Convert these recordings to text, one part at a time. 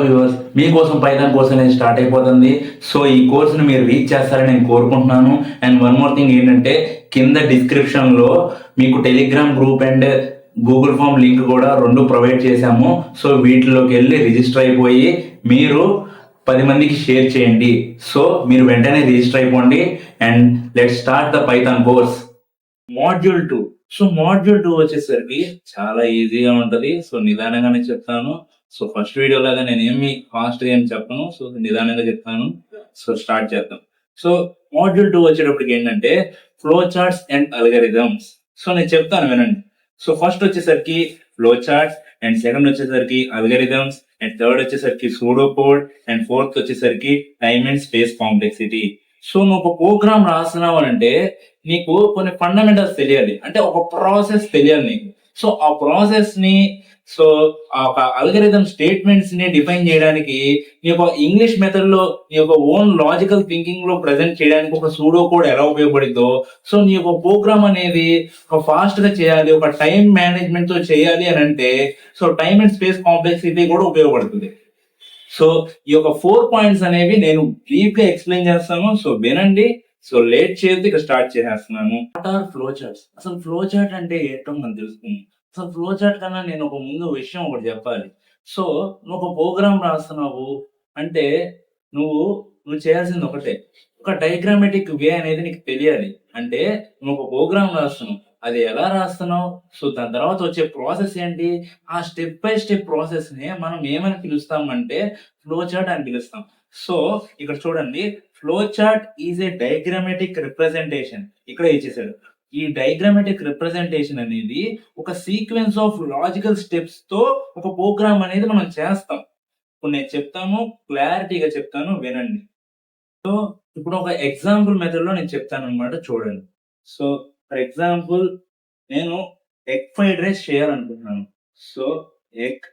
Viewers, మీకోసం Python course అనేది start అయిపోతుంది. సో ఈ కోర్సుని మీరు రీచ్ చేస్తారని నేను కోరుకుంటున్నాను. అండ్ వన్ మోర్ థింగ్ ఏంటంటే, కింద డిస్క్రిప్షన్లో మీకు Telegram group and Google form link కూడా రెండు ప్రొవైడ్ చేశాము. సో వీటిలోకి వెళ్ళి రిజిస్టర్ అయిపోయి మీరు 10 మందికి షేర్ చేయండి. సో మీరు వెంటనే రిజిస్టర్ అయిపోండి and let start the Python course. Module 2. So module 2 వచ్చేసరికి చాలా ఈజీగా ఉంటది. సో నిదానంగానే చెప్తాను. సో ఫస్ట్ వీడియో లాగా నేనేమి ఫాస్ట్ గా ఏం చెప్పను. సో నిదానంగా చెప్తాను. సో స్టార్ట్ చేద్దాం. సో మాడ్యూల్ 2 వచ్చేటప్పటికి ఏంటంటే flow charts and algorithms. So నేను చెప్తాను వినండి. సో ఫస్ట్ వచ్చేసరికి ఫ్లో చార్ట్స్ అండ్ సెకండ్ వచ్చేసరికి అల్గరిథమ్స్ అండ్ థర్డ్ వచ్చేసరికి సూడో కోడ్ అండ్ ఫోర్త్ వచ్చేసరికి time and space complexity. So నువ్వు ఒక ప్రోగ్రామ్ రాస్తున్నావు అంటే నీకు కొన్ని ఫండమెంటల్స్ తెలియాలి, అంటే ఒక ప్రాసెస్ తెలియాలి నీకు. సో ఆ ప్రాసెస్ ని, సో ఆ ఒక అల్గరిథం స్టేట్మెంట్స్ ని డిఫైన్ చేయడానికి నీ యొక్క ఇంగ్లీష్ మెథడ్ లో నీ యొక్క ఓన్ లాజికల్ థింకింగ్ లో ప్రెజెంట్ చేయడానికి ఒక సూడో కోడ్ ఎలా ఉపయోగపడిందో, సో నీ యొక్క ప్రోగ్రామ్ అనేది ఒక ఫాస్ట్ గా చేయాలి, ఒక టైం మేనేజ్మెంట్ తో చేయాలి అని అంటే so time and space complexity కూడా ఉపయోగపడుతుంది. సో ఈ యొక్క 4 పాయింట్స్ అనేవి నేను బ్రీఫ్ గా ఎక్స్ప్లెయిన్ చేస్తాను. సో వినండి. సో లేట్ చేయొద్దు, ఇక స్టార్ట్ చేసేస్తున్నాను. What are flow charts? అసలు ఫ్లో చార్ట్ అంటే ఏంటో మనం తెలుసుకుందాం. అసలు ఫ్లో చార్ట్ కన్నా నేను ఒక ముందు విషయం ఒకటి చెప్పాలి. సో నువ్వు ఒక ప్రోగ్రామ్ రాస్తున్నావు అంటే నువ్వు నువ్వు చేయాల్సింది ఒకటే, ఒక డయాగ్రామేటిక్ వే అనేది నీకు తెలియాలి. అంటే నువ్వు ఒక ప్రోగ్రామ్ రాస్తున్నావు, అది ఎలా రాస్తున్నావు, సో దాని తర్వాత వచ్చే ప్రాసెస్ ఏంటి, ఆ స్టెప్ బై స్టెప్ ప్రాసెస్ ని మనం ఏమని పిలుస్తాం అంటే ఫ్లో చార్ట్ అని పిలుస్తాం. సో ఇక్కడ చూడండి, flow chart is a diagrammatic representation. ఇక్కడ ఇచ్చేసాడు. ఈ డయాగ్రామేటిక్ రిప్రజెంటేషన్ అనేది ఒక సీక్వెన్స్ ఆఫ్ లాజికల్ స్టెప్స్ తో ఒక ప్రోగ్రామ్ అనేది మనం చేస్తాం. ఇప్పుడు నేను చెప్తాను, క్లారిటీగా చెప్తాను, వినండి. సో ఇప్పుడు ఒక ఎగ్జాంపుల్ మెథడ్ లో నేను చెప్తాను అనమాట, చూడండి. సో ఫర్ ఎగ్జాంపుల్ నేను ఎగ్ ఫ్రైడ్ రైస్ చేయాలనుకుంటున్నాను. So egg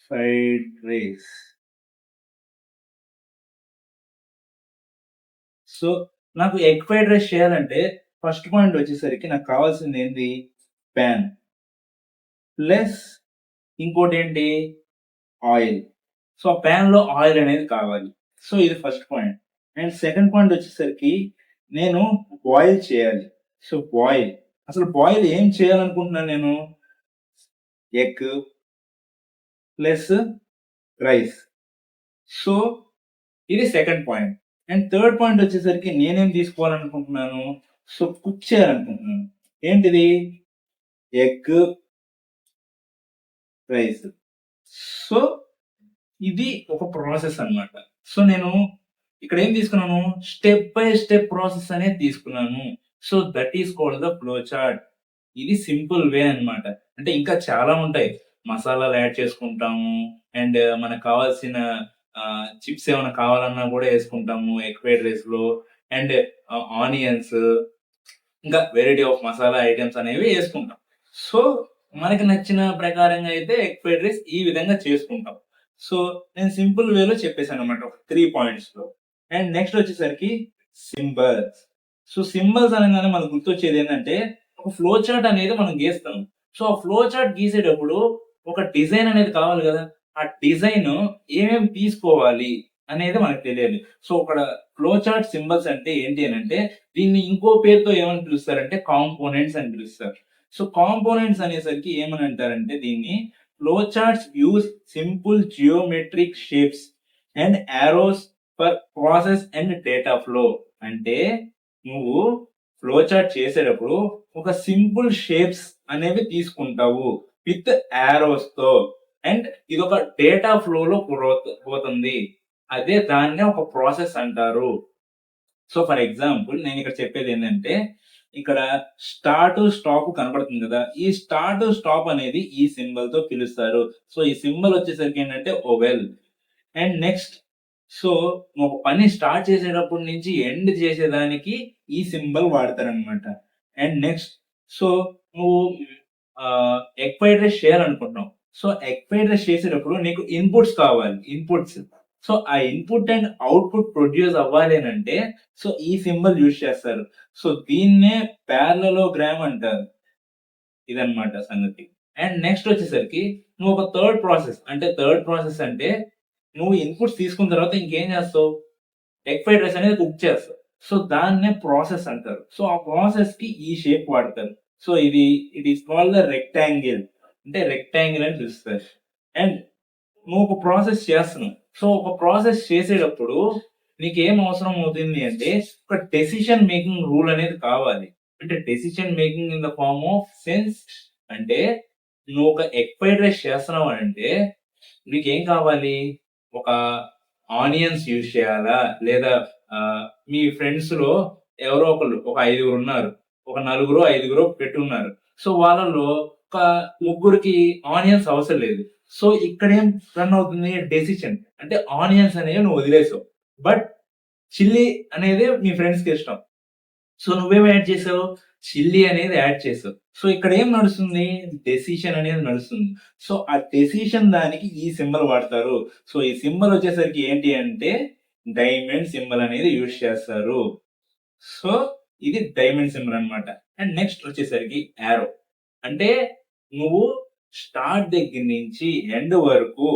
fried rice. So నాకు ఎగ్ ఫ్రైడ్ రైస్ చేయాలంటే ఫస్ట్ పాయింట్ వచ్చేసరికి నాకు కావాల్సింది ఏంటి, ప్యాన్ ప్లస్ ఇంకోటి ఏంటి, ఆయిల్. సో ఆ ప్యాన్ లో ఆయిల్ అనేది కావాలి. సో ఇది first point. And second point వచ్చేసరికి నేను బాయిల్ చేయాలి. సో బాయిల్, అసలు బాయిల్ ఏం చేయాలనుకుంటున్నాను నేను, ఎగ్ ప్లస్ రైస్. సో ఇది second point. And third point వచ్చేసరికి నేనేం తీసుకోవాలనుకుంటున్నాను, సో కుక్ చేయాలనుకుంటున్నాను. ఏంటిది, ఎగ్ రైస్. సో ఇది ఒక ప్రాసెస్ అన్నమాట. సో నేను ఇక్కడ ఏం తీసుకున్నాను, స్టెప్ బై స్టెప్ ప్రాసెస్ అనేది తీసుకున్నాను. So that is called the flow chart. ఇది సింపుల్ వే అన్నమాట. అంటే ఇంకా చాలా ఉంటాయి. మసాలాలు యాడ్ చేసుకుంటాము అండ్ మనకు కావాల్సిన చిప్స్ ఏమైనా కావాలన్నా కూడా వేసుకుంటాము ఎగ్ ఫ్రైడ్ రైస్ లో. అండ్ ఆనియన్స్, ఇంకా వెరైటీ ఆఫ్ మసాలా ఐటమ్స్ అనేవి వేసుకుంటాం. సో మనకి నచ్చిన ప్రకారంగా అయితే ఎగ్ ఫ్రైడ్ రైస్ ఈ విధంగా చేసుకుంటాం. సో నేను సింపుల్ వేలో చెప్పేసాను అనమాట, 3 పాయింట్స్ లో. అండ్ నెక్స్ట్ వచ్చేసరికి సింబల్స్. సో సింబల్స్ అనగానే మనకు గుర్తొచ్చేది ఏంటంటే ఒక ఫ్లో చార్ట్ అనేది మనం గీస్తాం. సో ఆ ఫ్లో చార్ట్ గీసేటప్పుడు ఒక డిజైన్ అనేది కావాలి కదా, ఆ డిజైన్ ఏమేమి తీసుకోవాలి అనేది మనకు తెలియాలి. సో ఇక్కడ ఫ్లో చార్ట్ సింబల్స్ అంటే ఏంటి అని అంటే దీన్ని ఇంకో పేరుతో ఏమని పిలుస్తారంటే కాంపోనెంట్స్ అని పిలుస్తారు. సో కాంపోనెంట్స్ అనేసరికి ఏమని అంటారంటే దీన్ని flow charts use simple geometric shapes and arrows for process and data flow. అంటే నువ్వు ఫ్లో చార్ట్ చేసేటప్పుడు ఒక సింపుల్ షేప్స్ అనేవి తీసుకుంటావు విత్ యారోస్ తో, అండ్ ఇది ఒక డేటా ఫ్లో లో పోతుంది. అదే దాన్నే ఒక ప్రాసెస్ అంటారు. సో ఫర్ ఎగ్జాంపుల్ నేను ఇక్కడ చెప్పేది ఏంటంటే, ఇక్కడ స్టార్ట్ స్టాప్ కనబడుతుంది కదా, ఈ స్టార్ట్ స్టాప్ అనేది ఈ సింబల్ తో పిలుస్తారు. సో ఈ సింబల్ వచ్చేసరికి ఏంటంటే ఓవెల్. అండ్ నెక్స్ట్, సో ఒక పని స్టార్ట్ చేసేటప్పటి నుంచి ఎండ్ చేసేదానికి ఈ సింబల్ వాడతారనమాట. అండ్ నెక్స్ట్, సో నువ్వు ఎగ్ ఫ్రైడ్ రైస్ చేయాలనుకుంటున్నావు. సో ఎగ్ ఫ్రైడ్ రైస్ చేసేటప్పుడు నీకు ఇన్పుట్స్ కావాలి, ఇన్పుట్స్. సో ఆ ఇన్పుట్ అండ్ అవుట్పుట్ ప్రొడ్యూస్ అవ్వాలి అని అంటే సో ఈ సింబల్ యూజ్ చేస్తారు. సో దీన్నే ప్యారలలోగ్రామ్ అంటారు. ఇదన్నమాట సంగతి. అండ్ నెక్స్ట్ వచ్చేసరికి నువ్వు ఒక థర్డ్ ప్రాసెస్ అంటే నువ్వు ఇన్పుట్స్ తీసుకున్న తర్వాత ఇంకేం చేస్తావు? ఎగ్ ఫ్రైడ్ రైస్ అనేది కుక్ చేస్తారు. సో దాన్నే ప్రాసెస్ అంటారు. సో ఆ ప్రాసెస్ కి ఈ షేప్ వాడతారు. So it is called the rectangle. అంటే రెక్టాంగిల్ అని పిలుస్తారు. అండ్ నువ్వు ఒక ప్రాసెస్ చేస్తున్నావు. సో ఒక ప్రాసెస్ చేసేటప్పుడు నీకేం అవసరం అవుతుంది అంటే ఒక డెసిషన్ మేకింగ్ రూల్ అనేది కావాలి. అంటే decision making in the form of sense. అంటే నువ్వు ఒక ఎగ్ ఫ్రైడ్ రైస్ చేస్తున్నావు అంటే నీకేం కావాలి? ఒక ఆనియన్స్ యూజ్ చేయాలా? లేదా మీ ఫ్రెండ్స్‌లో ఎవరో ఒకళ్ళు ఒక ఐదుగురున్నారు. ఒక నలుగురో, ఐదుగురో పెట్టున్నారు. సో వాళ్ళలో ఒక ముగ్గురికి ఆనియన్స్ అవసరం లేదు. సో ఇక్కడేం రన్ అవుతుంది? డెసిషన్. అంటే ఆనియన్స్ అనేవి నువ్వు వదిలేసావు. బట్ చిల్లీ అనేది మీ ఫ్రెండ్స్‌కి ఇష్టం. సో నువ్వేం యాడ్ చేసావు? చిల్లీ అనేది యాడ్ చేసావు. సో ఇక్కడ ఏం నడుస్తుంది? డెసిషన్ అనేది నడుస్తుంది. సో ఆ డెసిషన్ దానికి ఈ సింబల్ వాడతారు. సో ఈ సింబల్ వచ్చేసరికి ఏంటి అంటే డైమండ్ సింబల్ అనేది యూజ్ చేస్తారు. సో ఇది డైమండ్ సింబల్ అన్నమాట. అండ్ నెక్స్ట్ వచ్చేసరికి యారో. అంటే నువ్వు స్టార్ట్ దగ్గర నుంచి ఎండ్ వరకు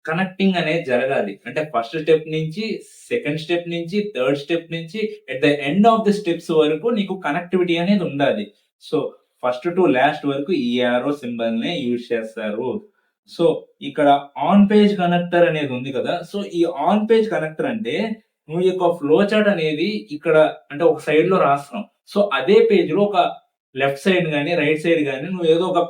కనెక్టింగ్ అనేది జరగాలి. అంటే ఫస్ట్ స్టెప్ నుంచి, సెకండ్ స్టెప్ నుంచి, థర్డ్ స్టెప్ నుంచి at the end of the steps వరకు నీకు కనెక్టివిటీ అనేది ఉండాలి. సో ఫస్ట్ టు లాస్ట్ వరకు ఈ యారో సింబల్‌నే యూజ్ చేస్తారు. సో ఇక్కడ ఆన్ పేజ్ కనెక్టర్ అనేది ఉంది కదా! సో ఈ ఆన్ పేజ్ కనెక్టర్ అంటే నువ్వు యొక్క ఫ్లో చార్ట్ అనేది ఇక్కడ అంటే ఒక సైడ్‌లో రాస్తున్నావు. సో అదే పేజ్‌లో ఒక లెఫ్ట్ సైడ్ గాని, రైట్ సైడ్ గాని నువ్వు ఏదో ఒక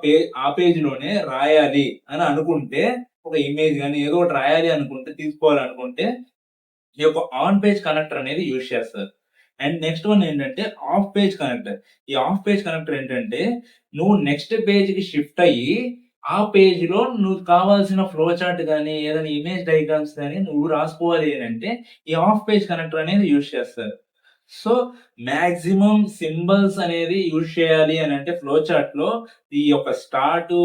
ఆ పేజ్‌లోనే రాయాలి అని అనుకుంటే ఒక ఇమేజ్ గాని ఏదో ఒకటి రాయాలి అనుకుంటే, తీసుకోవాలనుకుంటే ఈ యొక్క ఆన్ పేజ్ కనెక్టర్ అనేది యూజ్ చేస్తారు. అండ్ నెక్స్ట్ వన్ ఏంటంటే ఆఫ్ పేజ్ కనెక్టర్. ఈ ఆఫ్ పేజ్ కనెక్టర్ ఏంటంటే నువ్వు నెక్స్ట్ పేజ్‌కి షిఫ్ట్ అయ్యి ఆ పేజ్‌లో నువ్వు కావాల్సిన ఫ్లో చార్ట్ గాని, ఏదైనా ఇమేజ్ డయాగ్రామ్స్ గాని నువ్వు రాసుకోవాలి అనంటే ఈ ఆఫ్ పేజ్ కనెక్టర్ అనేది యూజ్ చేస్తారు. సో మాక్సిమం సింబల్స్ అనేది యూజ్ చేయాలి అనంటే ఫ్లో చార్ట్‌లో ఈ యొక్క start,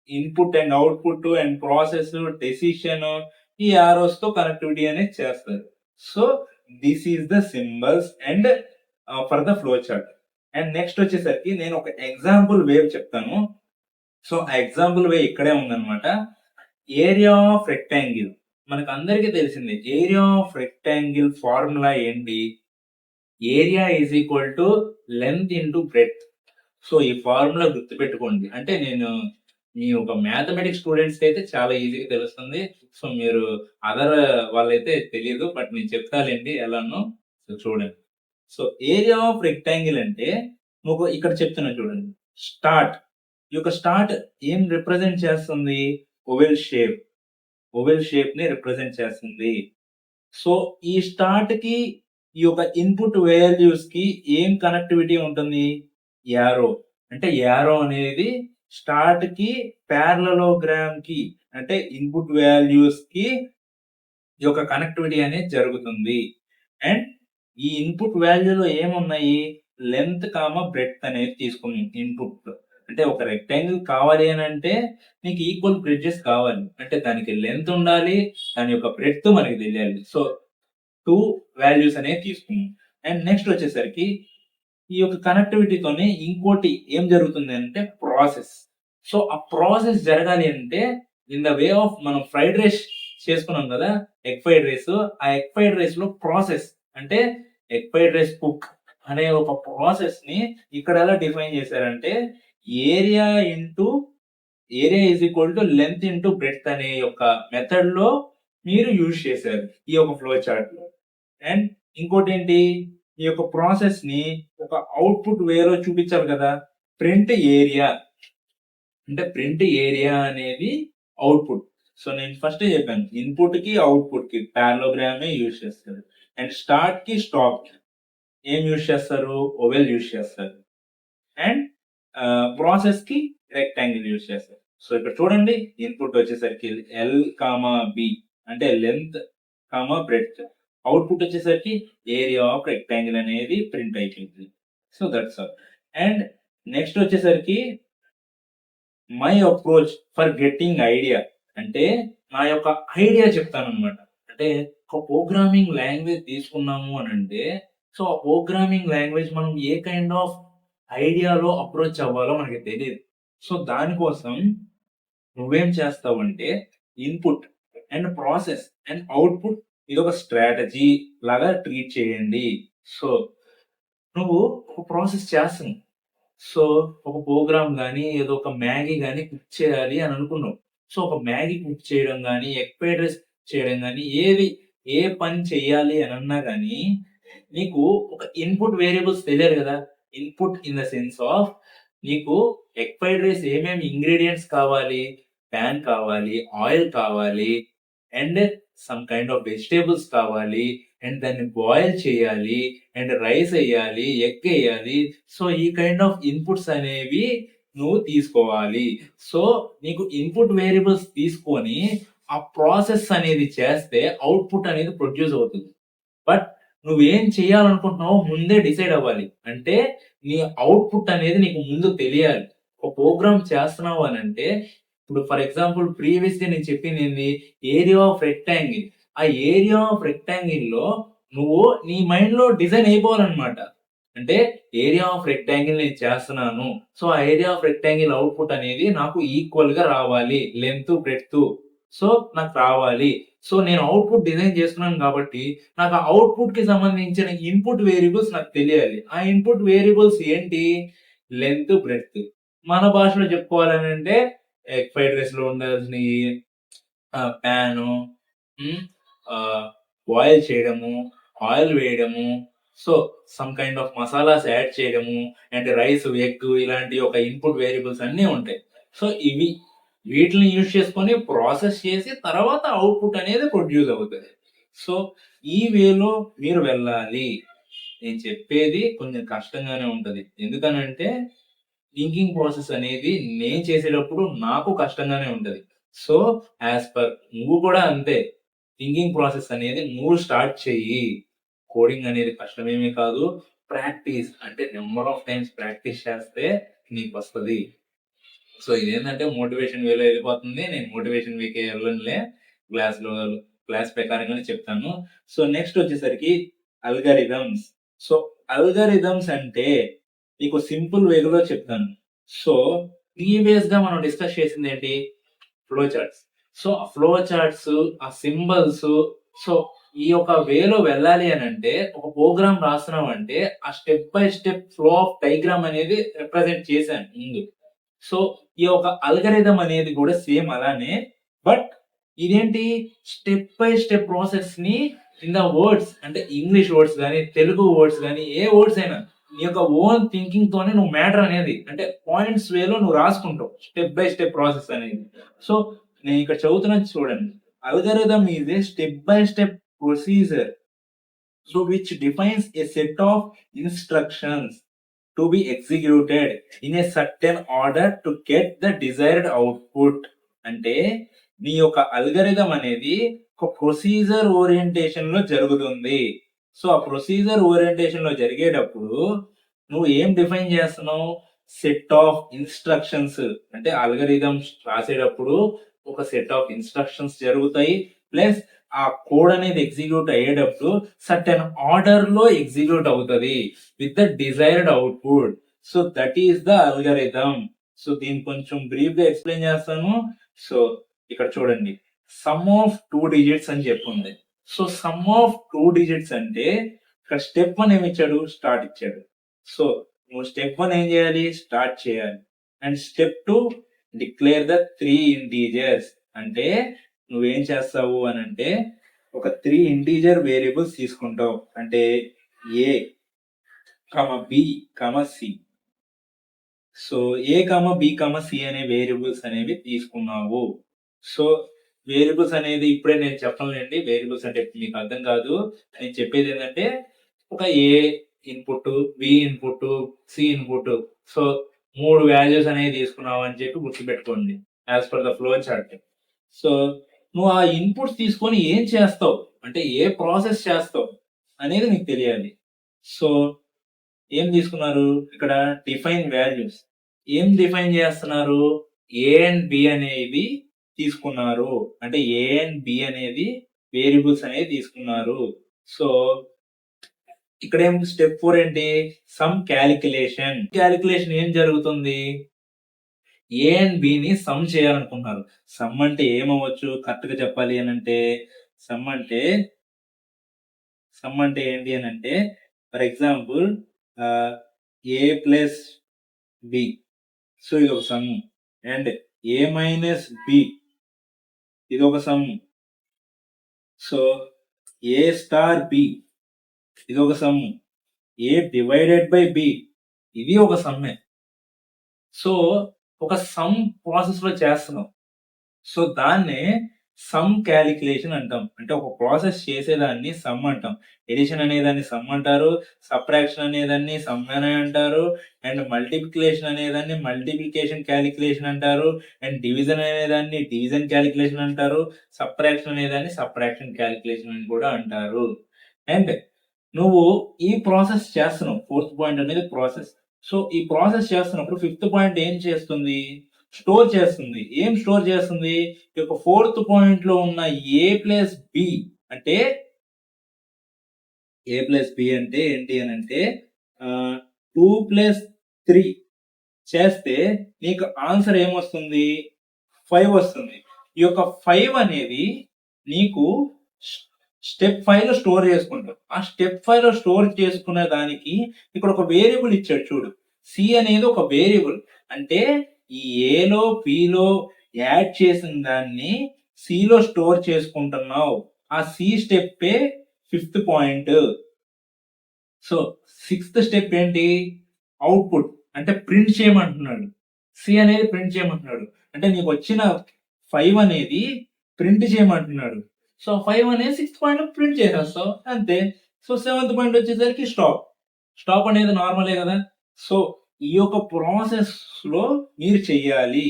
input and output and process, decision ఈ యారోస్‌తో కనెక్టివిటీ అనేది చేస్తారు. So this is the symbols and for the flow chart. And next వచ్చేసరికి నేను ఒక ఎగ్జాంపుల్ వేవ్ చెప్తాను. సో ఆ ఎగ్జాంపుల్ వే ఇక్కడే ఉందన్నమాట. Area of rectangle. మనకందరికీ తెలిసిందే. ఏరియా ఆఫ్ రెక్టాంగిల్ ఫార్ములా ఏంటి? Area is equal to length into breadth. So ఈ ఫార్ములా గుర్తుపెట్టుకోండి. అంటే నేను మీ ఒక మ్యాథమెటిక్స్ స్టూడెంట్స్‌కి అయితే చాలా ఈజీగా తెలుస్తుంది. సో మీరు అదర్ వాళ్ళైతే తెలీదు. బట్ నేను చెప్తాలేండి ఎలానో. సో చూడండి. సో ఏరియా ఆఫ్ రెక్టాంగిల్ అంటే మీకు ఇక్కడ చెప్తున్నా చూడండి. స్టార్ట్. ఈ యొక్క స్టార్ట్ ఏం రిప్రజెంట్ చేస్తుంది? Oval shape. ఓవెల్ షేప్‌ని రిప్రజెంట్ చేస్తుంది. సో ఈ స్టార్ట్‌కి ఈ యొక్క ఇన్‌పుట్ వాల్యూస్‌కి ఏం కనెక్టివిటీ ఉంటుంది? యారో. అంటే యారో అనేది స్టార్ట్‌కి పారలెలోగ్రామ్‌కి అంటే ఇన్‌పుట్ వాల్యూస్‌కి ఈ యొక్క కనెక్టివిటీ అనేది జరుగుతుంది. అండ్ ఈ ఇన్‌పుట్ వాల్యూలో ఏమున్నాయి? లెంగ్త్, బ్రెడ్త్ అనేది తీసుకున్నాం ఇన్‌పుట్. అంటే ఒక రెక్టాంగిల్ కావాలి అనంటే నీకు ఈక్వల్ బ్రిడ్జెస్ కావాలి. అంటే దానికి లెంగ్త్ ఉండాలి. దాని యొక్క బ్రెడ్త్ మనకి తెలియాలి. సో 2 వాల్యూస్ అనేవి తీసుకున్నాం. అండ్ నెక్స్ట్ వచ్చేసరికి ఈ యొక్క కనెక్టివిటీతోనే ఇంకోటి ఏం జరుగుతుంది అంటే ప్రాసెస్. సో ఆ ప్రాసెస్ జరగాలి అంటే ఇన్ ద వే ఆఫ్ మనం ఫ్రైడ్ రైస్ చేసుకున్నాం కదా! Egg fried rice. ఆ ఎగ్ ఫ్రైడ్ రైస్‌లో ప్రాసెస్ అంటే ఎగ్ ఫ్రైడ్ రైస్ కుక్ అనే ఒక ప్రాసెస్‌ని ఇక్కడ ఎలా డిఫైన్ చేశారంటే area into area is equal to length into breadth అనే యొక్క మెథడ్‌లో మీరు యూజ్ చేశారు. ఈ యొక్క ఫ్లో చార్ట్‌లో. అండ్ ఇంకోటేంటి? ఈ యొక్క ప్రాసెస్‌ని ఒక అవుట్‌పుట్ వేలో చూపించాలి కదా! Print area. అంటే ప్రింట్ ఏరియా అనేది అవుట్‌పుట్. సో నేను ఫస్టే చెప్పాను. ఇన్‌పుట్‌కి, అవుట్‌పుట్‌కి పారలోగ్రామే యూజ్ చేస్తారు. అండ్ స్టార్ట్‌కి, స్టాప్‌కి ఏం యూజ్ చేస్తారు? ఓవెల్ యూజ్ చేస్తారు. అండ్ ప్రాసెస్‌కి రెక్టాంగిల్ యూజ్ చేస్తారు. సో ఇక్కడ చూడండి ఇన్‌పుట్ వచ్చేసరికి ఎల్, బి అంటే లెంగ్త్, బ్రెడ్త్. అవుట్‌పుట్ వచ్చేసరికి ఏరియా ఆఫ్ రెక్టాంగిల్ అనేది ప్రింట్ అయిపోయింది. So that's all. And next వచ్చేసరికి my approach for getting idea. అంటే నా యొక్క ఐడియా చెప్తానన్నమాట. అంటే ఒక ప్రోగ్రామింగ్ లాంగ్వేజ్ తీసుకున్నాము అనంటే సో ఆ ప్రోగ్రామింగ్ లాంగ్వేజ్ మనం ఏ కైండ్ ఆఫ్ ఐడియాలో అప్రోచ్ అవ్వాలో మనకి తెలీదు. సో దానికోసం నువ్వేం చేస్తావంటే input and process and output ఇది ఒక స్ట్రాటజీ లాగా ట్రీట్ చేయండి. సో నువ్వు ఒక ప్రాసెస్ చేస్తున్నావు. సో ఒక ప్రోగ్రామ్ గాని, ఏదో ఒక మ్యాగీ గాని కుక్ చేయాలి అని అనుకున్నావు. సో ఒక మ్యాగీ కుక్ చేయడం గాని, ఎగ్ ఫ్రైడ్ రైస్ చేయడం గాని, ఏ పని చెయ్యాలి అనన్నా గాని, నీకు ఒక ఇన్‌పుట్ వేరియబుల్స్ తెలియాలి గదా! Input in the sense of నీకు ఎగ్ ఫ్రైడ్ రైస్ ఏమేమి ఇంగ్రీడియెంట్స్ కావాలి, పాన్ కావాలి, ఆయిల్ కావాలి, and some kind of vegetables కావాలి, అండ్ దాన్ని బాయిల్ చేయాలి, అండ్ రైస్ ఎయ్యాలి, ఎగ్ ఎయ్యాలి. సో, ఈ కైండ్ ఆఫ్ ఇన్‌పుట్స్ అనేవి నువ్వు తీసుకోవాలి. సో, నీకు ఇన్‌పుట్ వేరియబుల్స్ తీసుకొని, ఆ ప్రాసెస్ అనేది చేస్తే ఔట్‌పుట్ అనేది ప్రొడ్యూస్ అవుతుంది. బట్ నువ్వేం చేయాలనుకుంటున్నావో ముందే డిసైడ్ అవ్వాలి. అంటే నీ ఔట్‌పుట్ అనేది నీకు ముందు తెలియాలి. ఒక ప్రోగ్రామ్ చేస్తున్నావు అనంటే, ఇప్పుడు ఫర్ ఎగ్జాంపుల్ ప్రీవియస్‌గా నేను చెప్పిందేంది? Area of rectangle. ఆ ఏరియా ఆఫ్ రెక్టాంగిల్‌లో నువ్వు నీ మైండ్‌లో డిజైన్ అయిపోవాలన్నమాట. అంటే ఏరియా ఆఫ్ రెక్టాంగిల్ నేను చేస్తున్నాను. సో, ఆ ఏరియా ఆఫ్ రెక్టాంగిల్ ఔట్‌పుట్ అనేది నాకు ఈక్వల్‌గా రావాలి. Length, breadth. సో, నాకు రావాలి. సో, నేను ఔట్‌పుట్ డిజైన్ చేస్తున్నాను కాబట్టి, నాకు ఆ ఔట్‌పుట్‌కి సంబంధించిన ఇన్‌పుట్ వేరియబుల్స్ నాకు తెలియాలి. ఆ ఇన్‌పుట్ వేరియబుల్స్ ఏంటి? Length, breadth. మన భాషలో చెప్పుకోవాలనంటే ఎగ్ ఫ్రైడ్ రైస్‌లో ఉండాల్సినయి పాను, హ్మ్. ఆహ్, బాయిల్ చేయడము, ఆయిల్ వేయడము, so, some kind of masalas add చేయడము, అండ్ రైస్, ఎగ్ ఇలాంటి ఒక ఇన్‌పుట్ వేరియబుల్స్ అన్నీ ఉంటాయి. సో, వీటిని యూజ్ చేసుకొని ప్రాసెస్ చేసి తర్వాత ఔట్‌పుట్ అనేది ప్రొడ్యూస్ అవుతది. సో, ఈ వేలో మీరు వెళ్ళాలి. నేను చెప్పేది కొంచెం కష్టంగానే ఉంటది. ఎందుకనంటే థింకింగ్ ప్రాసెస్ అనేది నేను చేసేటప్పుడు నాకు కష్టంగానే ఉంటది. సో, యాస్ పర్ నువ్వు కూడా అంతే. థింకింగ్ ప్రాసెస్ అనేది నువ్వు స్టార్ట్ చెయ్యి. కోడింగ్ అనేది కష్టమేమీ కాదు. ప్రాక్టీస్ అంటే నంబర్ ఆఫ్ టైమ్స్ ప్రాక్టీస్ చేస్తే నీకొస్తది. సో, ఇదేంటంటే మోటివేషన్ వేలో ఎళ్ళిపోతుంది. నేను మోటివేషన్ వేకే ఎళ్ళనులే. క్లాస్‌లో క్లాస్ ప్రకారంగానే చెప్తాను. సో, నెక్స్ట్ వచ్చేసరికి అల్గారిథమ్స్. సో, అల్గారిథమ్స్ అంటే నీకు సింపుల్ వేలో చెప్తాను. సో, ప్రీవియస్‌గా మనం డిస్కస్ చేసిందేంటి? Flow charts. సో, ఆ ఫ్లో చార్ట్స్, ఆ సింబల్స్ సో, ఈ యొక్క వేలో వెళ్ళాలి అనంటే ఒక ప్రోగ్రామ్ రాస్తున్నామంటే ఆ step by step flow of diagram అనేది రిప్రజెంట్ చేశాను ముందు. సో, ఈ యొక్క అల్గారిథం అనేది కూడా సేమ్ అలానే. బట్ ఇదేంటి స్టెప్ బై స్టెప్ ప్రాసెస్‌ని ఇన్ ద వర్డ్స్ అంటే ఇంగ్లీష్ వర్డ్స్ గాని, తెలుగు వర్డ్స్ గాని, ఏ వర్డ్స్ అయినా నీ యొక్క ఓన్ థింకింగ్‌తోనే నువ్వు మ్యాటర్ అనేది అంటే పాయింట్స్ వేలో నువ్వు రాసుకుంటావు. స్టెప్ బై స్టెప్ ప్రాసెస్ అనేది. సో, నేను ఇక్కడ చదువుతున్నది చూడండి. Algorithm is a step by step procedure so which defines a set of instructions to be executed in a certain order to get the desired output. అంటే నీ యొక్క algorithm అనేది ఒక ప్రొసీజర్ ఓరియంటేషన్ లో జరుగుతుంది. సో ఆ ప్రొసీజర్ ఓరియంటేషన్ లో జరిగేటప్పుడు నువ్వు ఏం డిఫైన్ చేస్తున్నావు? సెట్ ఆఫ్ ఇన్స్ట్రక్షన్స్ అంటే అల్గరిథమ్స్ రాసేటప్పుడు ఒక సెట్ ఆఫ్ ఇన్స్ట్రక్షన్స్ జరుగుతాయి. ప్లస్ ఆ కోడ్ అనేది ఎగ్జిక్యూట్ అయ్యేటప్పుడు సర్టెన్ ఆర్డర్ లో ఎగ్జిక్యూట్ అవుతది with the desired output. So that is the algorithm. So దీన్ని కొంచెం బ్రీఫ్ గా ఎక్స్ప్లెయిన్ చేస్తాను. సో ఇక్కడ చూడండి, సమ్ ఆఫ్ 2 డిజిట్స్ అని చెప్పుంది. సో సమ్ ఆఫ్ 2 డిజిట్స్ అంటే ఇక్కడ స్టెప్ 1 ఏమి ఇచ్చాడు? స్టార్ట్ ఇచ్చాడు. సో నువ్వు స్టెప్ 1 ఏం చేయాలి? స్టార్ట్ చేయాలి. And step 2 declare the 3 integers. అంటే నువ్వేం చేస్తావు అని అంటే ఒక 3 ఇంటీజర్ వేరియబుల్స్ తీసుకుంటావు. అంటే A B C. So A B C అనే వేరియబుల్స్ అనేవి తీసుకున్నావు. సో వేరియబుల్స్ అనేది ఇప్పుడే నేను చెప్పలేండి. వేరియబుల్స్ అంటే మీకు అర్థం కాదు. నేను చెప్పేది ఏంటంటే ఒక A input, B input, C input. So 3 values అనేవి తీసుకున్నావు అని చెప్పి గుర్తుపెట్టుకోండి. As per the flow chart. So నువ్వు ఆ ఇన్పుట్స్ తీసుకొని ఏం చేస్తావు? అంటే ఏ ప్రాసెస్ చేస్తావు అనేది నీకు తెలియాలి. సో ఏం తీసుకున్నారు? ఇక్కడ డిఫైన్ వాల్యూస్. ఏం డిఫైన్ చేస్తున్నారు? ఏ అండ్ బి అనేవి తీసుకున్నారు. అంటే ఏ అండ్ బి అనేది వేరియబుల్స్ అనేవి తీసుకున్నారు. సో ఇక్కడ ఏం స్టెప్ 4 ఏంటి? Some calculation. క్యాలిక్యులేషన్ ఏం జరుగుతుంది? ఏ అండ్ బిని సమ్ చేయాలనుకుంటున్నారు. సమ్ అంటే ఏమవ్వచ్చు కరెక్ట్‌గా చెప్పాలి అనంటే, సమ్ అంటే ఏంటి అనంటే for example ah, A plus B. So, ఇదొక sum. And A minus B ఇదొక sum. So, A star B ఇదొక sum. A divided by B ఇది ఒక సమ్మే. సో, ఒక సమ్ ప్రాసెస్‌లో చేస్తున్నాం. సో, దాన్నే సమ్ కాలిక్యులేషన్ అంటాం. అంటే ఒక ప్రాసెస్ చేసేదాన్ని సమ్ అంటాం. ఎడిషన్ అనేదాన్ని సమ్ అంటారు. సబ్ట్రాక్షన్ అనేదాన్ని సమ్ అనే అంటారు. అండ్ మల్టిప్లికేషన్ అనేదాన్ని మల్టిప్లికేషన్ కాలిక్యులేషన్ అంటారు. అండ్ డివిజన్ అనేదాన్ని డివిజన్ కాలిక్యులేషన్ అంటారు. సబ్ట్రాక్షన్ అనేదాన్ని సబ్ట్రాక్షన్ కాలిక్యులేషన్ అని కూడా అంటారు. అండ్ నువ్వు ఈ ప్రాసెస్ చేస్తున్నావు. ఫోర్త్ పాయింట్ అనేది ప్రాసెస్. సో, ఈ ప్రాసెస్ చేస్తున్నప్పుడు ఫిఫ్త్ పాయింట్ ఏం చేస్తుంది? స్టోర్ చేస్తుంది. ఏం స్టోర్ చేస్తుంది? ఈ యొక్క ఫోర్త్ పాయింట్‌లో ఉన్న ఏ ప్లస్ బి అంటే ఏ ప్లస్ బి అంటే ఏంటి అనంటే 2 ప్లస్ 3 చేస్తే నీకు ఆన్సర్ ఏమొస్తుంది? 5 వస్తుంది. ఈ యొక్క 5 అనేది నీకు స్టెప్ 5లో స్టోర్ చేసుకుంటావు. ఆ స్టెప్ 5లో స్టోర్ చేసుకునే దానికి ఇక్కడ ఒక వేరియబుల్ ఇచ్చాడు చూడు. సి అనేది ఒక వేరియబుల్. అంటే ఈ ఏలో, బిలో యాడ్ చేసిన దాన్ని సిలో స్టోర్ చేసుకుంటున్నావు. ఆ సి స్టెప్పే fifth point. So, sixth step ఏంటి? అవుట్‌పుట్. అంటే ప్రింట్ చేయమంటున్నాడు. సి అనేది ప్రింట్ చేయమంటున్నాడు. అంటే నీకొచ్చిన 5 అనేది ప్రింట్ చేయమంటున్నాడు. సో, 5 అనేది సిక్స్త్ పాయింట్‌లో ప్రింట్ చేసేస్తావు. అంతే. సో, సెవెంత్ పాయింట్ వచ్చేసరికి స్టాప్. స్టాప్ అనేది నార్మలే కదా! సో, ఈ యొక్క ప్రాసెస్‌లో మీరు చెయ్యాలి.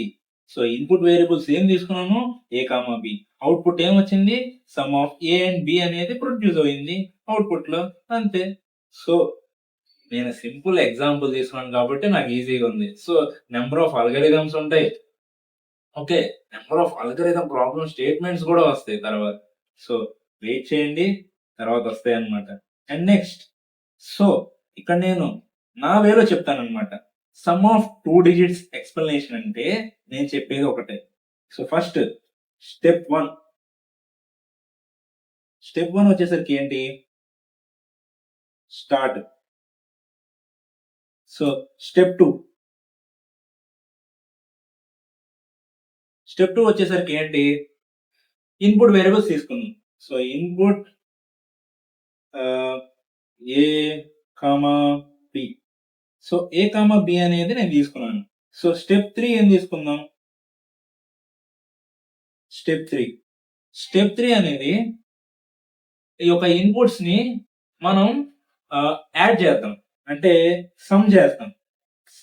సో, ఇన్‌పుట్ వేరియబుల్స్ ఏం తీసుకున్నాను? A, B. అవుట్‌పుట్ ఏమొచ్చింది? Sum of A and B అనేది ప్రొడ్యూస్ అయింది అవుట్‌పుట్‌లో. అంతే. సో, నేను సింపుల్ ఎగ్జాంపుల్ తీసుకున్నాను కాబట్టి నాకు ఈజీగా ఉంది. సో, నంబర్ ఆఫ్ అల్గారిథమ్స్ ఉంటాయి. Okay. Number of algorithm problem statements కూడా వస్తాయి తర్వాత. సో, వెయిట్ చేయండి. తర్వాత వస్తాయన్నమాట. అండ్ నెక్స్ట్ సో, ఇక్కడ నేను నా వేలో చెప్తానన్నమాట. సమ్ ఆఫ్ 2 డిజిట్స్ ఎక్స్‌ప్లనేషన్ అంటే నేను చెప్పేది ఒకటే. So, first step 1. స్టెప్ 1 వచ్చేసరికి ఏంటి? స్టార్ట్. So, step 2. స్టెప్ 2 వచ్చేసరికి ఏంటి? ఇన్‌పుట్ వేరియబుల్స్ తీసుకుందాం. So, input A, B. So, A, B అనేది నేను తీసుకున్నాను. సో, స్టెప్ 3 ఏం తీసుకుందాం? స్టెప్ 3. స్టెప్ 3 అనేది ఈ యొక్క ఇన్‌పుట్స్‌ని మనం యాడ్ చేద్దాం. అంటే సమ్ చేస్తాం.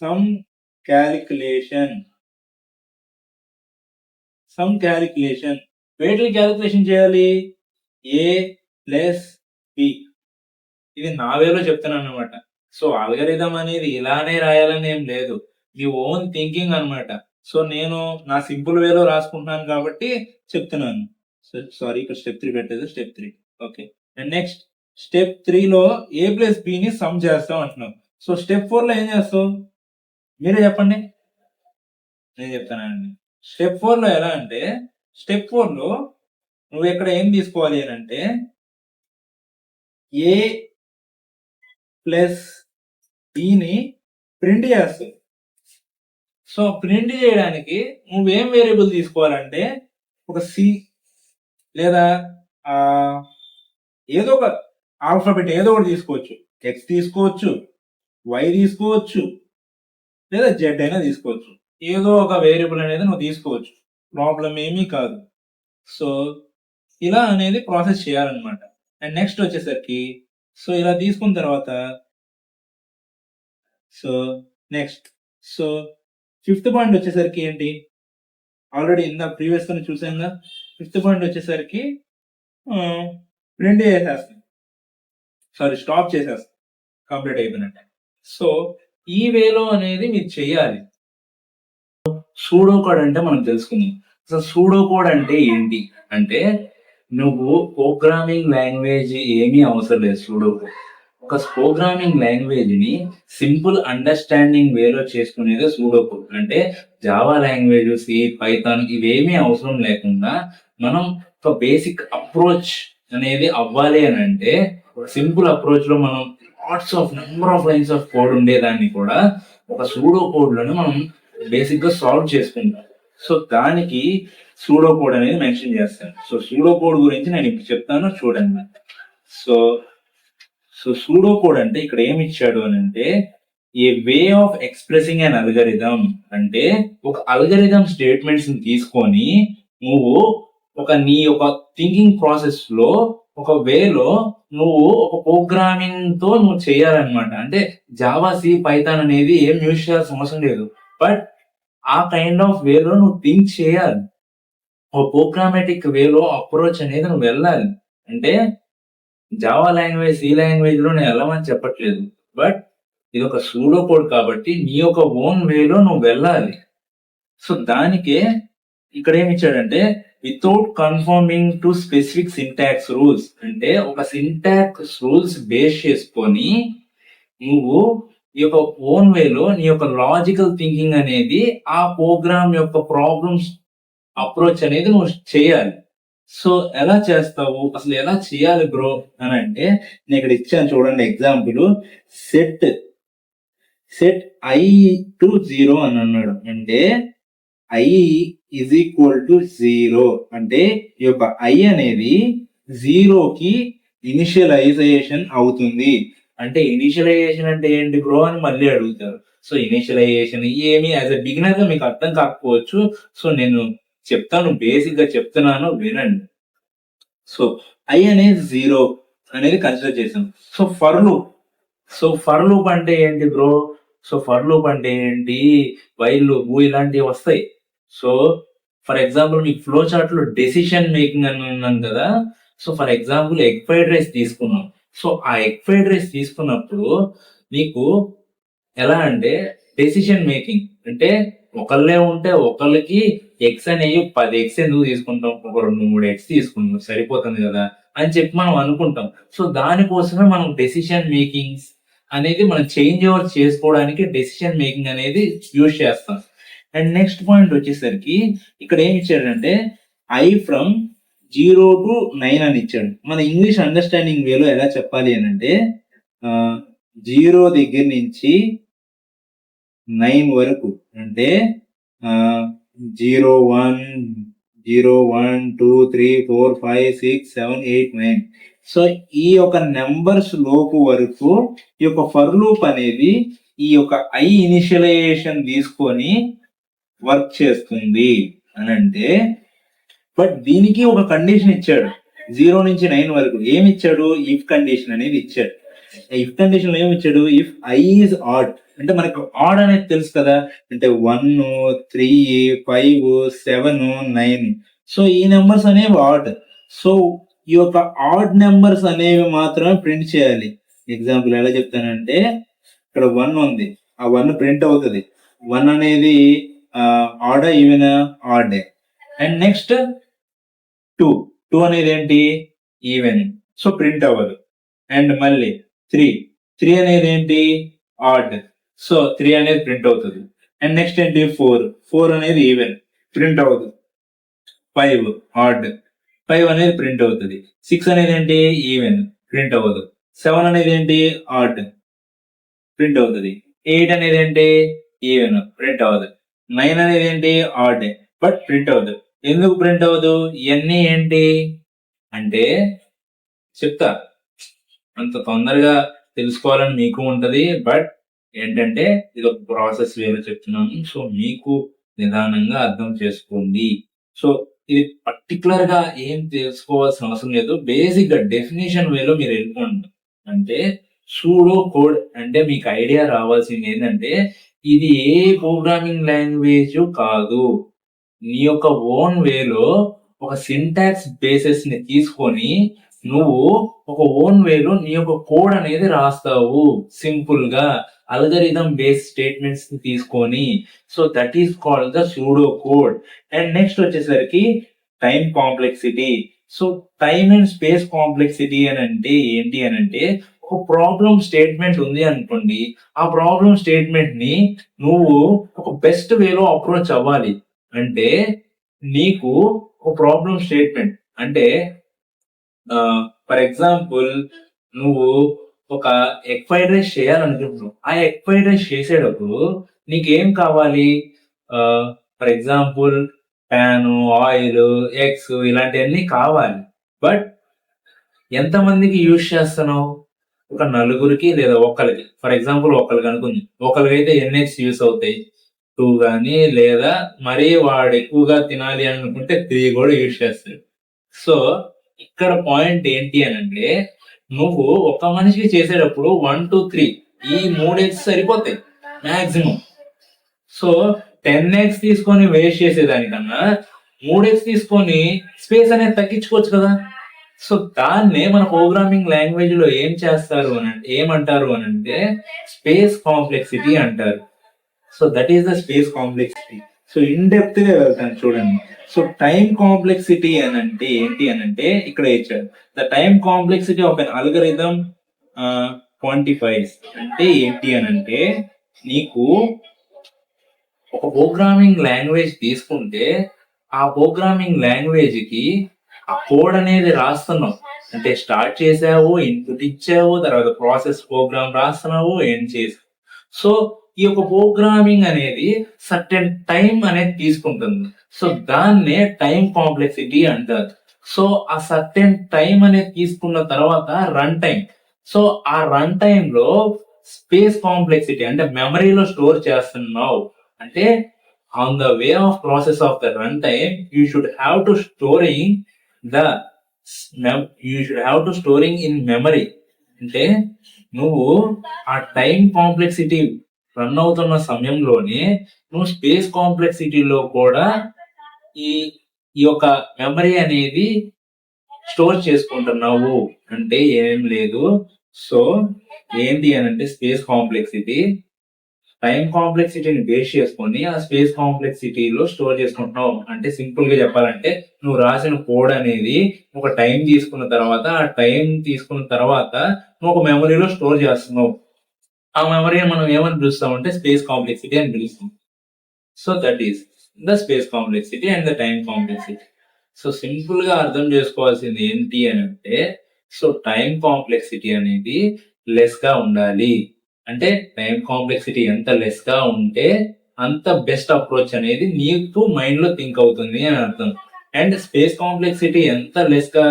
Some calculation. Some calculation. వేటిని కాలిక్యులేషన్ చేయాలి? ఏ ప్లస్ బి. ఇది నా వేలో చెప్తున్నానన్నమాట. సో, అల్గారిథం అనేది ఇలానే రాయాలని ఏం లేదు. మీ ఓన్ థింకింగ్ అన్నమాట. సో, నేను నా సింపుల్ వేలో రాసుకుంటున్నాను కాబట్టి చెప్తున్నాను. సారీ ఇక్కడ స్టెప్ 3 పెట్టలేదు. Step 3. Okay. And next step 3లో ఏ ప్లస్ బిని సమ్ చేస్తాం అంటున్నాం. సో, స్టెప్ 4లో ఏం చేస్తావు? మీరే చెప్పండి. నేను చెప్తానండి. స్టెప్ 4లో ఎలా అంటే స్టెప్ 4లో నువ్వు ఇక్కడ ఏం తీసుకోవాలి అనంటే ఏ ప్లస్ బిని ప్రింట్ చేస్తావు. సో, ప్రింట్ చేయడానికి నువ్వేం వేరియబుల్ తీసుకోవాలంటే ఒక సి లేదా ఏదో ఒక ఆల్ఫాబెట్ ఏదో ఒకటి తీసుకోవచ్చు. ఎక్స్ తీసుకోవచ్చు, వై తీసుకోవచ్చు, లేదా జెడ్ అయినా తీసుకోవచ్చు. ఏదో ఒక వేరియబుల్ అనేది నువ్వు తీసుకోవచ్చు. ప్రాబ్లం ఏమీ కాదు. సో, ఇలా అనేది ప్రాసెస్ చేయాలన్నమాట. అండ్ నెక్స్ట్ వచ్చేసరికి సో, ఇలా తీసుకున్న తర్వాత so, next so, fifth point వచ్చేసరికి ఏంటి? ఆల్రెడీ ఇందాక ప్రీవియస్‌గానే చూసాంగా. ఫిఫ్త్ పాయింట్ వచ్చేసరికి ప్రింట్ చేసేస్తాం. సారీ స్టాప్ చేసేస్తాం. కంప్లీట్ అయిపోయినట్టే. సో, ఈ వేలో అనేది మీరు చేయాలి. సూడో కోడ్ అంటే మనం తెలుసుకుందాం. అసలు సూడో కోడ్ అంటే ఏంటి? అంటే నువ్వు ప్రోగ్రామింగ్ లాంగ్వేజ్ ఏమీ అవసరం లేదు సూడో కోడ్. ఒక ప్రోగ్రామింగ్ లాంగ్వేజ్ ని సింపుల్ అండర్స్టాండింగ్ వేలో చేసుకునేది సూడో కోడ్. అంటే జావా లాంగ్వేజ్, సి, పైథాన్ ఇవేమీ అవసరం లేకుండా మనం ఒక బేసిక్ అప్రోచ్ అనేది అవ్వాలి అని అంటే సింపుల్ అప్రోచ్ లో మనం number of lines of code ఉండేదాన్ని కూడా ఒక సూడో కోడ్ లోనే మనం బేసిక్ గా సాల్వ్ చేసుకుంటాం. సో దానికి సూడో కోడ్ అనేది మెన్షన్ చేస్తాను. సో సూడో కోడ్ గురించి నేను ఇప్పుడు చెప్తాను, చూడండి. సో సో సూడో కోడ్ అంటే ఇక్కడ ఏమి ఇచ్చాడు అని అంటే a way of expressing an algorithm. అంటే ఒక అల్గరిథం స్టేట్మెంట్స్ ని తీసుకొని నువ్వు నీ యొక్క థింకింగ్ ప్రాసెస్ లో ఒక వేలో నువ్వు ఒక ప్రోగ్రామింగ్ తో నువ్వు చేయాలన్నమాట. అంటే జావా, సి, పైథాన్ అనేది ఏం యూజ్ చేయాల్సిన అవసరం లేదు, బట్ ఆ కైండ్ ఆఫ్ వేలో నువ్వు థింక్ చేయాలి. ఒక ప్రోగ్రామేటిక్ వేలో అప్రోచ్ అనేది నువ్వు వెళ్ళాలి. అంటే జావా లాంగ్వేజ్, సి లాంగ్వేజ్ లో నేను వెళ్ళమని చెప్పట్లేదు, బట్ ఇది ఒక సూడో కోడ్ కాబట్టి నీ యొక్క ఓన్ వేలో నువ్వు వెళ్ళాలి. సో దానికే ఇక్కడ ఏమి ఇచ్చాడంటే without confirming to specific syntax rules. అంటే ఒక సింటాక్స్ రూల్స్ బేస్ చేసుకొని నువ్వు ఈ యొక్క ఓన్ వేలో నీ యొక్క లాజికల్ థింకింగ్ అనేది ఆ ప్రోగ్రామ్ యొక్క ప్రాబ్లమ్స్ అప్రోచ్ అనేది నువ్వు చేయాలి. సో ఎలా చేస్తావు, అసలు ఎలా చేయాలి బ్రో అని అంటే నేను ఇక్కడ ఇచ్చాను చూడండి ఎగ్జాంపుల్. సెట్ ఐ టు 0 అని అన్నాడు. అంటే ఐ ఈజ్ ఈక్వల్ టు 0 అంటే ఈ యొక్క ఐ అనేది 0కి ఇనిషియలైజేషన్ అవుతుంది. అంటే ఇనిషియలైజేషన్ అంటే ఏంటి బ్రో అని మళ్ళీ అడుగుతారు. సో ఇనిషియలైజేషన్ ఏమి యాజ్ ఎ బిగినర్ గా మీకు అర్థం కాకపోవచ్చు. సో నేను చెప్తాను, బేసిక్ గా చెప్తున్నాను, వినండి. సో ఐ అనేది 0 అనేది కన్సిడర్ చేసాం. సో ఫర్ లూప్ అంటే ఏంటి బ్రో? సో ఫర్ లూప్ అంటే ఏంటి? వైల్ లూప్ ఇలాంటివి వస్తాయి. సో ఫర్ ఎగ్జాంపుల్ మీకు ఫ్లో చార్ట్ లో డెసిషన్ మేకింగ్ అని ఉన్నాను కదా. So for example egg fried rice తీసుకున్నాం. సో ఆ ఎగ్ ఫ్రైడ్ రైస్ తీసుకున్నప్పుడు మీకు ఎలా అంటే డెసిషన్ మేకింగ్ అంటే ఒకళ్ళే ఉంటే ఒకళ్ళకి ఎగ్స్ అనేవి 10 ఎగ్స్ ఎందుకు తీసుకుంటాం, ఒక 2-3 ఎగ్స్ తీసుకుంటాం సరిపోతుంది కదా అని చెప్పి మనం అనుకుంటాం. సో దానికోసమే మనం డెసిషన్ మేకింగ్ అనేది మనం చేంజ్ ఓవర్ చేసుకోవడానికి డెసిషన్ మేకింగ్ అనేది యూజ్ చేస్తాం. అండ్ నెక్స్ట్ పాయింట్ వచ్చేసరికి ఇక్కడ ఏమి ఇచ్చాడంటే ఐ ఫ్రమ్ 0 to 9 అని ఇచ్చాడు. మన ఇంగ్లీష్ అండర్స్టాండింగ్ వేలో ఎలా చెప్పాలి అని అంటే 0 దగ్గర నుంచి 9 వరకు అంటే 0, 1, 0, 1, 2, 3, 4, 5, 6, 7, 8, 9. సో ఈ యొక్క నెంబర్స్ లోపు వరకు ఈ యొక్క ఫర్ లూప్ అనేది ఈ యొక్క ఐ ఇనిషియలైజేషన్ తీసుకొని వర్క్ చేస్తుంది అని అంటే, బట్ దీనికి ఒక కండిషన్ ఇచ్చాడు. 0 నుంచి 9 వరకు ఏమి ఇచ్చాడు? ఇఫ్ కండిషన్ అనేది ఇచ్చాడు. ఇఫ్ కండిషన్ లో ఏమి ఇచ్చాడు? ఇఫ్ ఐ ఈజ్ ఆడ్ అంటే మనకు ఆడ్ అనేది తెలుసు కదా, అంటే 1, 3, 5, 7, 9. సో ఈ నెంబర్స్ అనేవి ఆడ్. సో ఈ యొక్క ఆడ్ నెంబర్స్ అనేవి మాత్రమే ప్రింట్ చేయాలి. ఎగ్జాంపుల్ ఎలా చెప్తానంటే ఇక్కడ 1 ఉంది, ఆ 1 ప్రింట్ అవుతుంది. 1 అనేది odd even odd. And next 2 అనేది ఏంటి? ఈవెన్, సో ప్రింట్ అవ్వదు. అండ్ మళ్ళీ 3 అనేది ఏంటి? ఆడ్, సో 3 అనేది ప్రింట్ అవుతుంది. అండ్ నెక్స్ట్ ఏంటి? 4 అనేది ఈవెన్, ప్రింట్ అవ్వదు. 5 ఆడ్, 5 అనేది ప్రింట్ అవుతుంది. 6 అనేది ఏంటి? ఈవెన్, ప్రింట్ అవ్వదు. 7 అనేది ఏంటి? ఆడ్, ప్రింట్ అవుతుంది. 8 అనేది ఏంటి? ఈవెన్, ప్రింట్ అవ్వదు. 9 అనేది ఏంటి? ఆడ్, బట్ ప్రింట్ అవ్వదు. ఎందుకు ప్రింట్ అవ్వదు? ఇవన్నీ ఏంటి అంటే చెప్తా, అంత తొందరగా తెలుసుకోవాలని మీకు ఉంటది, బట్ ఏంటంటే ఇది ఒక ప్రాసెస్ వేలో చెప్తున్నాను. సో మీకు నిదానంగా అర్థం చేసుకోండి. సో ఇది పర్టికులర్ గా ఏం తెలుసుకోవాల్సిన అవసరం లేదు, బేసిక్ గా డెఫినేషన్ వేలో మీరు వెళ్ళిపోండి. అంటే సూడో కోడ్ అంటే మీకు ఐడియా రావాల్సింది ఏంటంటే ఇది ఏ ప్రోగ్రామింగ్ లాంగ్వేజ్ కాదు, నీ యొక్క ఓన్ వేలో ఒక సింటాక్స్ బేసెస్ ని తీసుకొని నువ్వు ఒక ఓన్ వేలో నీ యొక్క కోడ్ అనేది రాస్తావు సింపుల్ గా అల్గరిథం బేస్ స్టేట్మెంట్స్ ని తీసుకొని. So that is called the pseudo code. And next వచ్చేసరికి time complexity. So time and space complexity అని అంటే ఏంటి అని అంటే ఒక ప్రాబ్లం స్టేట్మెంట్ ఉంది అనుకోండి, ఆ ప్రాబ్లం స్టేట్మెంట్ ని నువ్వు ఒక బెస్ట్ వేలో అప్రోచ్ అవ్వాలి. అంటే నీకు ఒక ప్రాబ్లం స్టేట్మెంట్ అంటే ఫర్ ఎగ్జాంపుల్ నువ్వు ఒక ఎగ్ ఫ్రైడ్ రైస్ చేయాలనుకుంటున్నావు. ఆ ఎగ్ ఫ్రైడ్ రైస్ చేసేటప్పుడు నీకేం కావాలి? For example pan, oil, eggs ఇలాంటివన్నీ కావాలి. బట్ ఎంతమందికి యూజ్ చేస్తున్నావు? ఒక నలుగురికి లేదా ఒక్కరికి. ఫర్ ఎగ్జాంపుల్ ఒక్కరికి అనుకుంది. ఒకరికైతే ఎన్ని ఎగ్స్ యూస్ అవుతాయి? 2 గానీ లేదా మరీ వాడు ఎక్కువగా తినాలి అనుకుంటే 3 కూడా యూజ్ చేస్తాడు. సో ఇక్కడ పాయింట్ ఏంటి అనంటే నువ్వు ఒక మనిషికి చేసేటప్పుడు 1, 2, 3 ఈ 3 ఎగ్స్ సరిపోతాయి మాక్సిమం. సో 10 ఎగ్స్ తీసుకొని వేస్ట్ చేసేదానికన్నా 3 ఎగ్స్ తీసుకొని స్పేస్ అనేది తగ్గించుకోవచ్చు కదా. సో దాన్నే మన ప్రోగ్రామింగ్ లాంగ్వేజ్ లో ఏమంటారు అని అంటే స్పేస్ కాంప్లెక్సిటీ అంటారు. So that is the space complexity. So in depth గా వెళ్తాను చూడండి. సో టైం కాంప్లెక్సిటీ అని అంటే ఏంటి అని అంటే ఇక్కడ ఇచ్చారు. The time complexity of an algorithm quantifies అంటే ఏంటి అని అంటే నీకు ఒక ప్రోగ్రామింగ్ లాంగ్వేజ్ తీసుకుంటే ఆ ప్రోగ్రామింగ్ లాంగ్వేజ్ కి ఆ కోడ్ అనేది రాస్తున్నావు అంటే స్టార్ట్ చేసావు, ఇన్పుట్ ఇచ్చావు, తర్వాత ప్రాసెస్ ప్రోగ్రామ్ రాస్తున్నావు, ఎండ్ చేసావు. సో ఈ యొక్క ప్రోగ్రామింగ్ అనేది సర్టెన్ టైం అనేది తీసుకుంటుంది. సో దాన్నే టైం కాంప్లెక్సిటీ అంటారు. సో ఆ సర్టెన్ టైం అనేది తీసుకున్న తర్వాత రన్ టైం. సో ఆ రన్ టైం లో స్పేస్ కాంప్లెక్సిటీ అంటే మెమరీలో స్టోర్ చేస్తున్నావు. అంటే on the way of process of the run time you should have to storing in memory. అంటే నువ్వు ఆ టైం కాంప్లెక్సిటీ రన్ అవుతున్న సమయంలోనే నువ్వు స్పేస్ కాంప్లెక్సిటీలో కూడా ఈ ఈ యొక్క మెమరీ అనేది స్టోర్ చేసుకుంటున్నావు. అంటే ఏం లేదు. సో ఏంటి అని అంటే స్పేస్ కాంప్లెక్సిటీ టైం కాంప్లెక్సిటీని బేస్ చేసుకొని ఆ స్పేస్ కాంప్లెక్సిటీలో స్టోర్ చేసుకుంటున్నావు. అంటే సింపుల్ గా చెప్పాలంటే నువ్వు రాసిన కోడ్ అనేది ఒక టైం తీసుకున్న తర్వాత ఆ టైం తీసుకున్న తర్వాత నువ్వు ఒక మెమరీలో స్టోర్ చేస్తున్నావు. ఆ మెమరీని మనం ఏమని పిలుస్తామంటే స్పేస్ కాంప్లెక్సిటీ అని పిలుస్తాం. So that is the space complexity and the time complexity. So simple గా అర్థం చేసుకోవాల్సింది ఏంటి అని అంటే సో టైం కాంప్లెక్సిటీ అనేది లెస్ గా ఉండాలి. అంటే టైం కాంప్లెక్సిటీ ఎంత లెస్ గా ఉంటే అంత బెస్ట్ అప్రోచ్ అనేది నీకు మైండ్ లో థింక్ అవుతుంది అని అర్థం. అండ్ స్పేస్ కాంప్లెక్సిటీ ఎంత లెస్ గా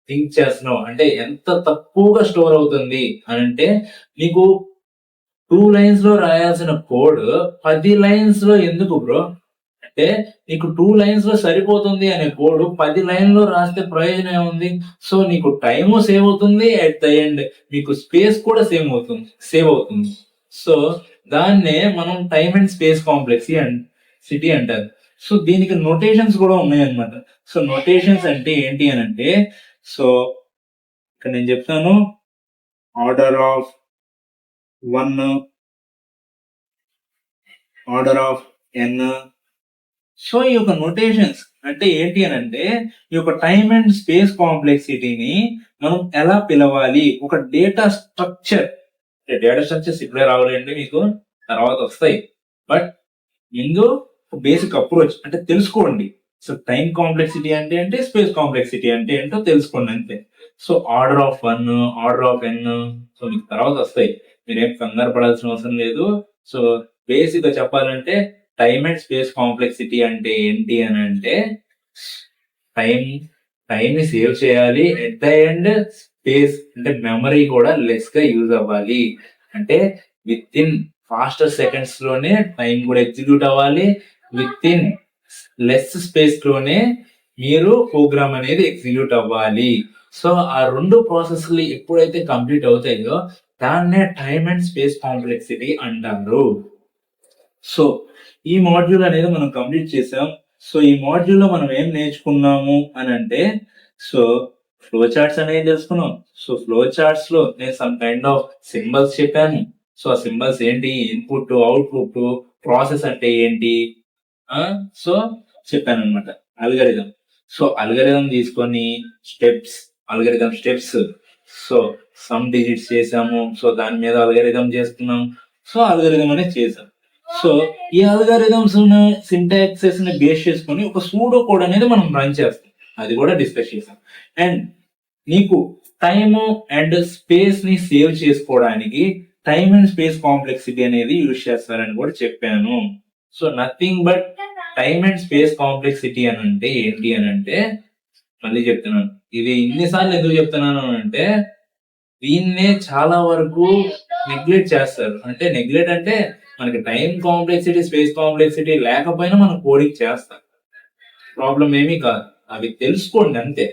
థింక్ చేస్తున్నావు అంటే ఎంత తక్కువగా స్టోర్ అవుతుంది అని అంటే నీకు 2 లైన్స్ లో రాయాల్సిన కోడ్ 10 లైన్స్ లో ఎందుకు బ్రో? అంటే నీకు 2 లైన్స్ లో సరిపోతుంది అనే కోడ్ 10 లైన్ లో రాస్తే ప్రయోజనం ఏముంది? సో నీకు టైము సేవ్ అవుతుంది, అట్ ద ఎండ్ మీకు స్పేస్ కూడా సేవ్ అవుతుంది. సో దాన్నే మనం టైం అండ్ స్పేస్ కాంప్లెక్సిటీ అంటారు. సో దీనికి నోటేషన్స్ కూడా ఉన్నాయన్నమాట. సో నోటేషన్స్ అంటే ఏంటి అని అంటే సో ఇక్కడ నేను చెప్తాను order of 1, order of n. So ఈ యొక్క నోటేషన్స్ అంటే ఏంటి అని అంటే ఈ యొక్క టైం అండ్ స్పేస్ కాంప్లెక్సిటీని మనం ఎలా పిలవాలి? ఒక డేటా స్ట్రక్చర్స్ ఇప్పుడే రావాలండి, మీకు తర్వాత వస్తాయి. బట్ ముందు బేసిక్ అప్రోచ్ అంటే తెలుసుకోండి. సో టైం కాంప్లెక్సిటీ అంటే ఏంటి, స్పేస్ కాంప్లెక్సిటీ అంటే ఏంటో తెలుసుకోండి అంతే. So order of 1, order of n, so మీకు తర్వాత వస్తాయి, మీరేం కంగారు పడాల్సిన అవసరం లేదు. సో బేసిక్ గా చెప్పాలంటే టైం అండ్ స్పేస్ కాంప్లెక్సిటీ అంటే ఏంటి అని అంటే టైం ని సేవ్ చేయాలి, ఎట్ ద ఎండ్ స్పేస్ అంటే మెమరీ కూడా లెస్ గా యూజ్ అవ్వాలి. అంటే విత్ ఇన్ ఫాస్టర్ సెకండ్స్ లోనే టైం కూడా ఎగ్జిక్యూట్ అవ్వాలి, విత్ ఇన్ లెస్ స్పేస్ లోనే మీరు ప్రోగ్రామ్ అనేది ఎగ్జిక్యూట్ అవ్వాలి. సో ఆ 2 ప్రాసెస్లు ఎప్పుడైతే కంప్లీట్ అవుతాయో దాన్నే టైం అండ్ స్పేస్ కాంప్లెక్సిటీ అంటారు. సో ఈ మాడ్యూల్ అనేది మనం కంప్లీట్ చేసాం. సో ఈ మాడ్యూల్ లో మనం ఏం నేర్చుకున్నాము అని అంటే సో ఫ్లో చార్ట్స్ అనేది తెలుసుకున్నాం. సో ఫ్లో చార్ట్స్ లో నేను సమ్ కైండ్ ఆఫ్ సింబల్స్ చెప్పాను. సో ఆ సింబల్స్ ఏంటి, ఇన్పుట్, అవుట్పుట్, ప్రాసెస్ అంటే ఏంటి, సో చెప్పాను అనమాట. అల్గరిథం. సో అల్గరిథం తీసుకొని algorithm steps. So some digits చేసాము. సో దాని మీద అల్గారిథం చేసుకున్నాం. సో అల్గారిథం అనేది చేసాం. సో ఈ అల్గారిథమ్స్ సింటాక్సెస్ ని బేస్ చేసుకొని ఒక సూడో కోడ్ అనేది మనం రన్ చేస్తాం. అది కూడా డిస్కస్ చేసాం. అండ్ నీకు టైమ్ అండ్ స్పేస్ ని సేవ్ చేసుకోవడానికి టైమ్ అండ్ స్పేస్ కాంప్లెక్సిటీ అనేది యూజ్ చేస్తారని కూడా చెప్పాను. So nothing but time and space complexity అని అంటే ఏంటి అని అంటే, మళ్ళీ చెప్తున్నాను, ఇది ఇన్నిసార్లు ఎందుకు చెప్తున్నాను అంటే దీన్నే చాలా వరకు నెగ్లెక్ట్ చేస్తారు. అంటే నెగ్లెక్ట్ అంటే మనకి టైం కాంప్లెక్సిటీ స్పేస్ కాంప్లెక్సిటీ లేకపోయినా మనం కోడింగ్ చేస్తాం, ప్రాబ్లం ఏమీ కాదు. అవి తెలుసుకోండి అంతే.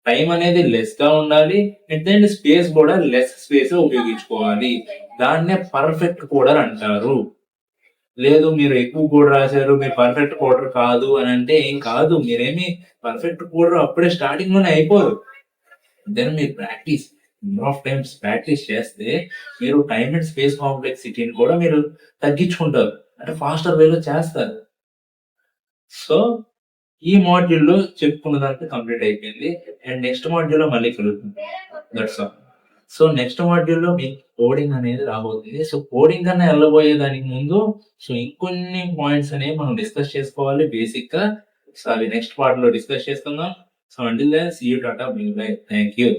టైం అనేది లెస్ గా ఉండాలి, అండ్ స్పేస్ కూడా లెస్ స్పేస్ ఉపయోగించుకోవాలి. దాన్నే పర్ఫెక్ట్ కోడర్ అంటారు. లేదు మీరు ఎక్కువ కోడ్ రాశారు, మీరు పర్ఫెక్ట్ కోడర్ కాదు అని అంటే ఏం కాదు. మీరేమి పర్ఫెక్ట్ కోడర్ అప్పుడే స్టార్టింగ్ లోనే అయిపోదు. దెన్ మీరు practice number of times practice చేస్తే మీరు టైమ్ అండ్ స్పేస్ కాంప్లెక్సిటీని కూడా మీరు తగ్గించుకుంటారు, అంటే ఫాస్టర్ వేలో చేస్తారు. సో ఈ మాడ్యూల్లో చెప్పుకున్న దాంట్లో కంప్లీట్ అయిపోయింది. అండ్ నెక్స్ట్ మాడ్యూల్లో మళ్ళీ కలుగుతుంది. That's all. సో నెక్స్ట్ మాడ్యూల్లో మీకు కోడింగ్ అనేది రాబోతుంది. సో కోడింగ్ కన్నా వెళ్ళబోయే దానికి ముందు సో ఇంకొన్ని పాయింట్స్ అనేవి మనం డిస్కస్ చేసుకోవాలి బేసిక్ గా. సో అవి నెక్స్ట్ పార్ట్ లో డిస్కస్ చేసుకుందాం. So until then see you, tata, bye bye, thank you.